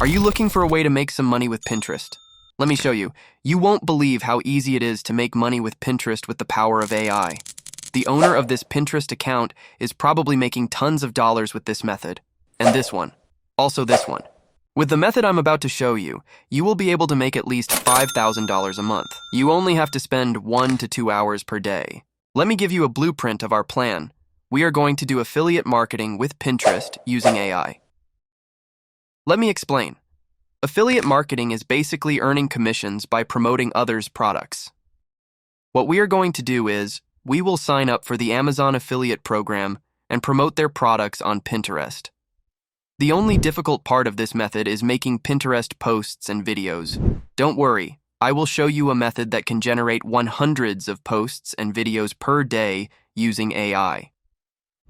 Are you looking for a way to make some money with Pinterest? Let me show you. You won't believe how easy it is to make money with Pinterest with the power of AI. The owner of this Pinterest account is probably making tons of dollars with this method. And this one. Also this one. With the method I'm about to show you, you will be able to make at least $5,000 a month. You only have to spend 1 to 2 hours per day. Let me give you a blueprint of our plan. We are going to do affiliate marketing with Pinterest using AI. Let me explain. Affiliate marketing is basically earning commissions by promoting others' products. What we are going to do is, we will sign up for the Amazon affiliate program and promote their products on Pinterest. The only difficult part of this method is making Pinterest posts and videos. Don't worry, I will show you a method that can generate hundreds of posts and videos per day using AI.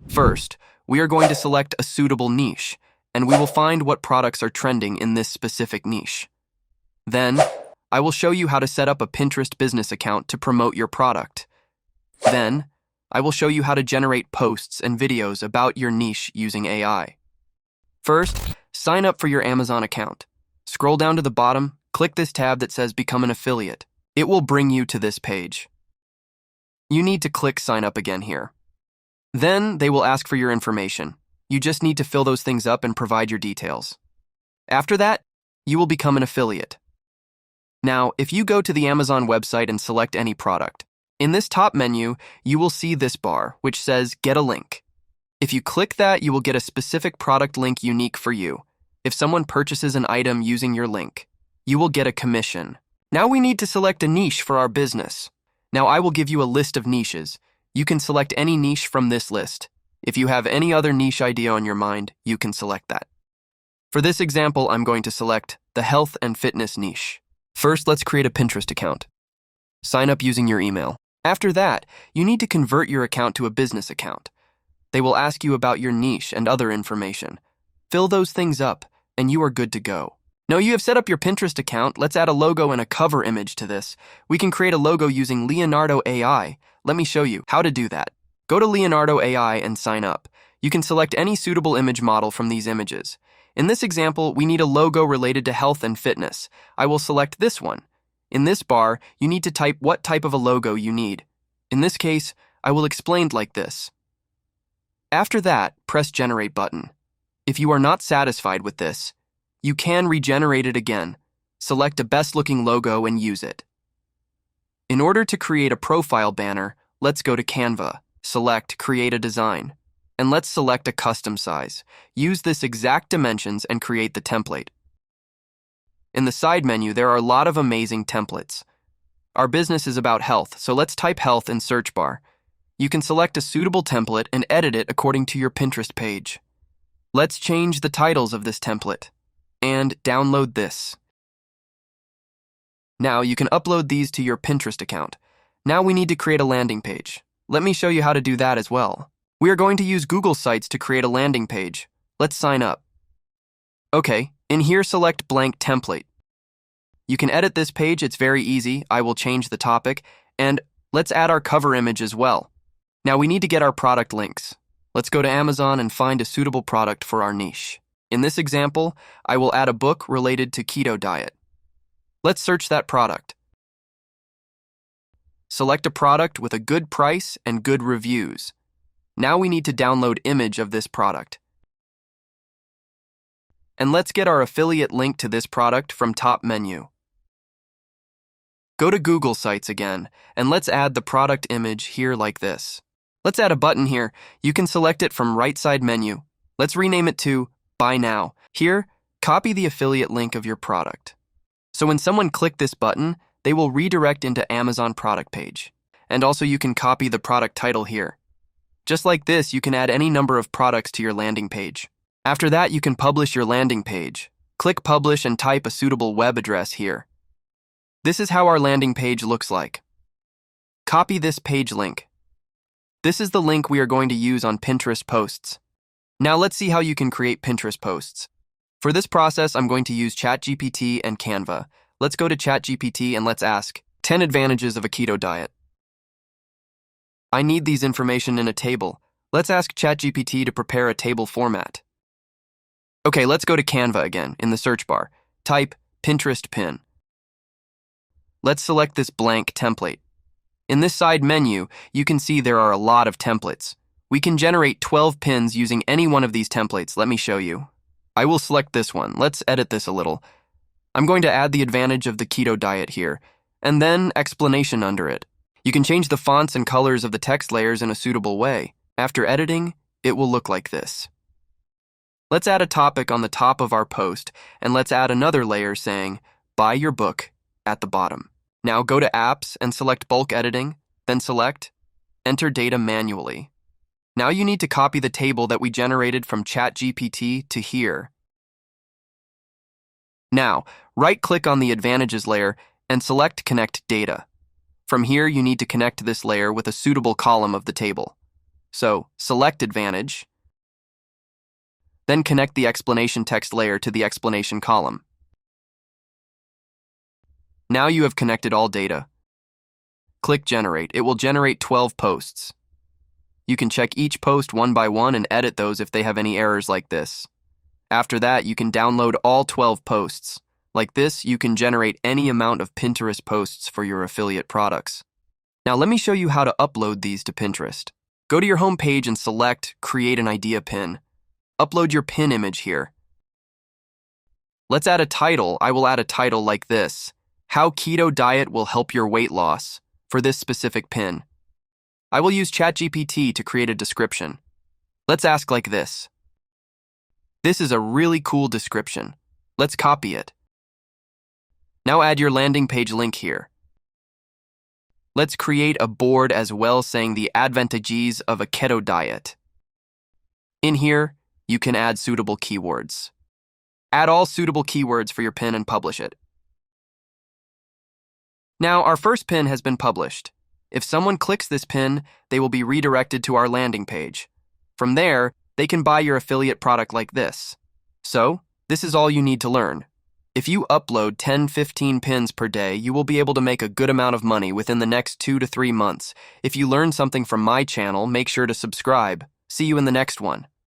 First, we are going to select a suitable niche, and we will find what products are trending in this specific niche. Then, I will show you how to set up a Pinterest business account to promote your product. Then, I will show you how to generate posts and videos about your niche using AI. First, sign up for your Amazon account. Scroll down to the bottom, click this tab that says Become an Affiliate. It will bring you to this page. You need to click Sign Up again here. Then, they will ask for your information. You just need to fill those things up and provide your details. After that, you will become an affiliate. Now, if you go to the Amazon website and select any product, in this top menu, you will see this bar, which says Get a Link. If you click that, you will get a specific product link unique for you. If someone purchases an item using your link, you will get a commission. Now we need to select a niche for our business. Now I will give you a list of niches. You can select any niche from this list. If you have any other niche idea on your mind, you can select that. For this example, I'm going to select the health and fitness niche. First, let's create a Pinterest account. Sign up using your email. After that, you need to convert your account to a business account. They will ask you about your niche and other information. Fill those things up, and you are good to go. Now you have set up your Pinterest account. Let's add a logo and a cover image to this. We can create a logo using Leonardo AI. Let me show you how to do that. Go to Leonardo AI and sign up. You can select any suitable image model from these images. In this example, we need a logo related to health and fitness. I will select this one. In this bar, you need to type what type of a logo you need. In this case, I will explain like this. After that, press Generate button. If you are not satisfied with this, you can regenerate it again. Select a best-looking logo and use it. In order to create a profile banner, let's go to Canva. Select Create a Design, and let's select a custom size. Use this exact dimensions and create the template. In the side menu, there are a lot of amazing templates. Our business is about health, so let's type health in search bar. You can select a suitable template and edit it according to your Pinterest page. Let's change the titles of this template and download this. Now you can upload these to your Pinterest account. Now we need to create a landing page. Let me show you how to do that as well. We are going to use Google Sites to create a landing page. Let's sign up. Okay, in here select blank template. You can edit this page, it's very easy. I will change the topic, and let's add our cover image as well. Now we need to get our product links. Let's go to Amazon and find a suitable product for our niche. In this example, I will add a book related to keto diet. Let's search that product. Select a product with a good price and good reviews. Now we need to download image of this product. And let's get our affiliate link to this product from top menu. Go to Google Sites again, and let's add the product image here like this. Let's add a button here. You can select it from right side menu. Let's rename it to Buy Now. Here, copy the affiliate link of your product. So when someone clicks this button, they will redirect into Amazon product page. And also you can copy the product title here. Just like this, you can add any number of products to your landing page. After that, you can publish your landing page. Click Publish and type a suitable web address here. This is how our landing page looks like. Copy this page link. This is the link we are going to use on Pinterest posts. Now let's see how you can create Pinterest posts. For this process, I'm going to use ChatGPT and Canva. Let's go to ChatGPT and let's ask 10 advantages of a keto diet. I need these information in a table. Let's ask ChatGPT to prepare a table format. Okay, let's go to Canva again in the search bar. Type Pinterest pin. Let's select this blank template. In this side menu, you can see there are a lot of templates. We can generate 12 pins using any one of these templates. Let me show you. I will select this one. Let's edit this a little. I'm going to add the advantage of the keto diet here, and then explanation under it. You can change the fonts and colors of the text layers in a suitable way. After editing, it will look like this. Let's add a topic on the top of our post, and let's add another layer saying, buy your book at the bottom. Now go to Apps and select Bulk Editing, then select Enter Data Manually. Now you need to copy the table that we generated from ChatGPT to here. Now, right-click on the Advantages layer and select Connect Data. From here, you need to connect this layer with a suitable column of the table. So, select Advantage, then connect the explanation text layer to the explanation column. Now you have connected all data. Click Generate. It will generate 12 posts. You can check each post one by one and edit those if they have any errors like this. After that, you can download all 12 posts. Like this, you can generate any amount of Pinterest posts for your affiliate products. Now let me show you how to upload these to Pinterest. Go to your home page and select Create an Idea Pin. Upload your pin image here. Let's add a title. I will add a title like this: How Keto Diet Will Help Your Weight Loss, for this specific pin. I will use ChatGPT to create a description. Let's ask like this. This is a really cool description. Let's copy it. Now add your landing page link here. Let's create a board as well saying the advantages of a keto diet. In here, you can add suitable keywords. Add all suitable keywords for your pin and publish it. Now, our first pin has been published. If someone clicks this pin, they will be redirected to our landing page. From there, they can buy your affiliate product like this. So, this is all you need to learn. If you upload 10-15 pins per day, you will be able to make a good amount of money within the next 2 to 3 months. If you learned something from my channel, make sure to subscribe. See you in the next one.